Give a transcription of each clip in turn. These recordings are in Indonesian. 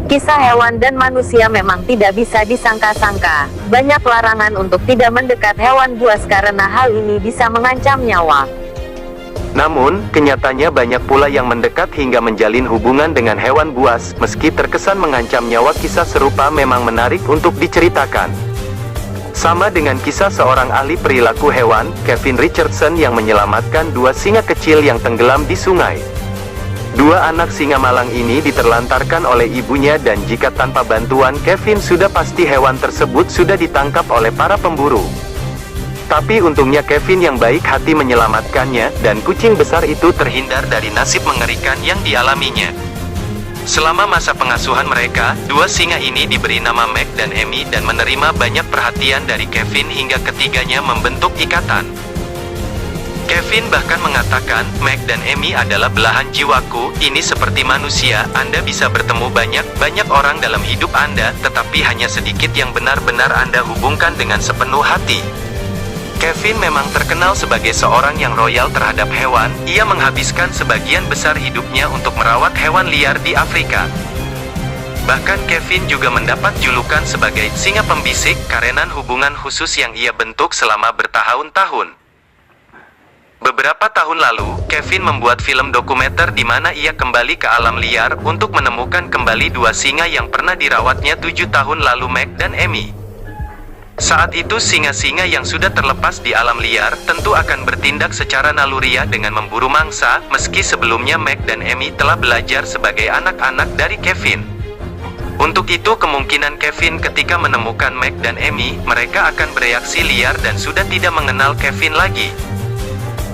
Kisah hewan dan manusia memang tidak bisa disangka-sangka. Banyak larangan untuk tidak mendekat hewan buas karena hal ini bisa mengancam nyawa. Namun, kenyataannya banyak pula yang mendekat hingga menjalin hubungan dengan hewan buas, meski terkesan mengancam nyawa. Kisah serupa memang menarik untuk diceritakan. Sama dengan kisah seorang ahli perilaku hewan, Kevin Richardson, yang menyelamatkan 2 singa kecil yang tenggelam di sungai. 2 anak singa malang ini diterlantarkan oleh ibunya, dan jika tanpa bantuan Kevin sudah pasti hewan tersebut sudah ditangkap oleh para pemburu. Tapi untungnya Kevin yang baik hati menyelamatkannya, dan kucing besar itu terhindar dari nasib mengerikan yang dialaminya. Selama masa pengasuhan mereka, 2 singa ini diberi nama Meg dan Emmy dan menerima banyak perhatian dari Kevin hingga ketiganya membentuk ikatan. Kevin bahkan mengatakan, "Meg dan Emmy adalah belahan jiwaku, ini seperti manusia, Anda bisa bertemu banyak orang dalam hidup Anda, tetapi hanya sedikit yang benar-benar Anda hubungkan dengan sepenuh hati." Kevin memang terkenal sebagai seorang yang royal terhadap hewan. Ia menghabiskan sebagian besar hidupnya untuk merawat hewan liar di Afrika. Bahkan Kevin juga mendapat julukan sebagai singa pembisik karena hubungan khusus yang ia bentuk selama bertahun-tahun. Beberapa tahun lalu, Kevin membuat film dokumenter di mana ia kembali ke alam liar untuk menemukan kembali 2 singa yang pernah dirawatnya 7 tahun lalu, Meg dan Emmy. Saat itu singa-singa yang sudah terlepas di alam liar tentu akan bertindak secara naluriah dengan memburu mangsa, meski sebelumnya Meg dan Emmy telah belajar sebagai anak-anak dari Kevin. Untuk itu kemungkinan Kevin ketika menemukan Meg dan Emmy, mereka akan bereaksi liar dan sudah tidak mengenal Kevin lagi.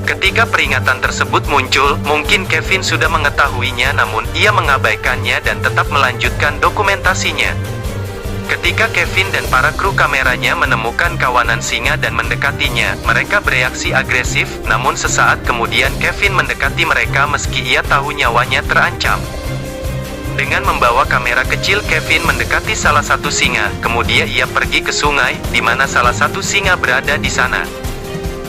Ketika peringatan tersebut muncul, mungkin Kevin sudah mengetahuinya namun ia mengabaikannya dan tetap melanjutkan dokumentasinya. Ketika Kevin dan para kru kameranya menemukan kawanan singa dan mendekatinya, mereka bereaksi agresif, namun sesaat kemudian Kevin mendekati mereka meski ia tahu nyawanya terancam. Dengan membawa kamera kecil, Kevin mendekati salah satu singa, kemudian ia pergi ke sungai, di mana salah satu singa berada di sana.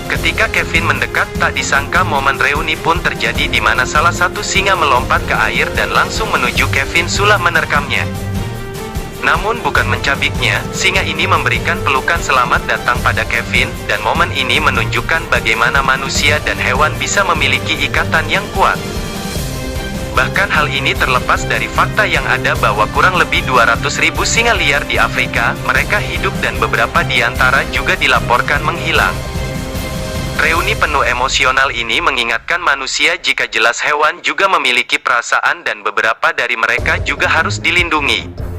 Ketika Kevin mendekat, tak disangka momen reuni pun terjadi di mana salah satu singa melompat ke air dan langsung menuju Kevin sulah menerkamnya. Namun bukan mencabiknya, singa ini memberikan pelukan selamat datang pada Kevin, dan momen ini menunjukkan bagaimana manusia dan hewan bisa memiliki ikatan yang kuat. Bahkan hal ini terlepas dari fakta yang ada bahwa kurang lebih 200.000 singa liar di Afrika, mereka hidup dan beberapa di antara juga dilaporkan menghilang. Reuni penuh emosional ini mengingatkan manusia jika jelas hewan juga memiliki perasaan dan beberapa dari mereka juga harus dilindungi.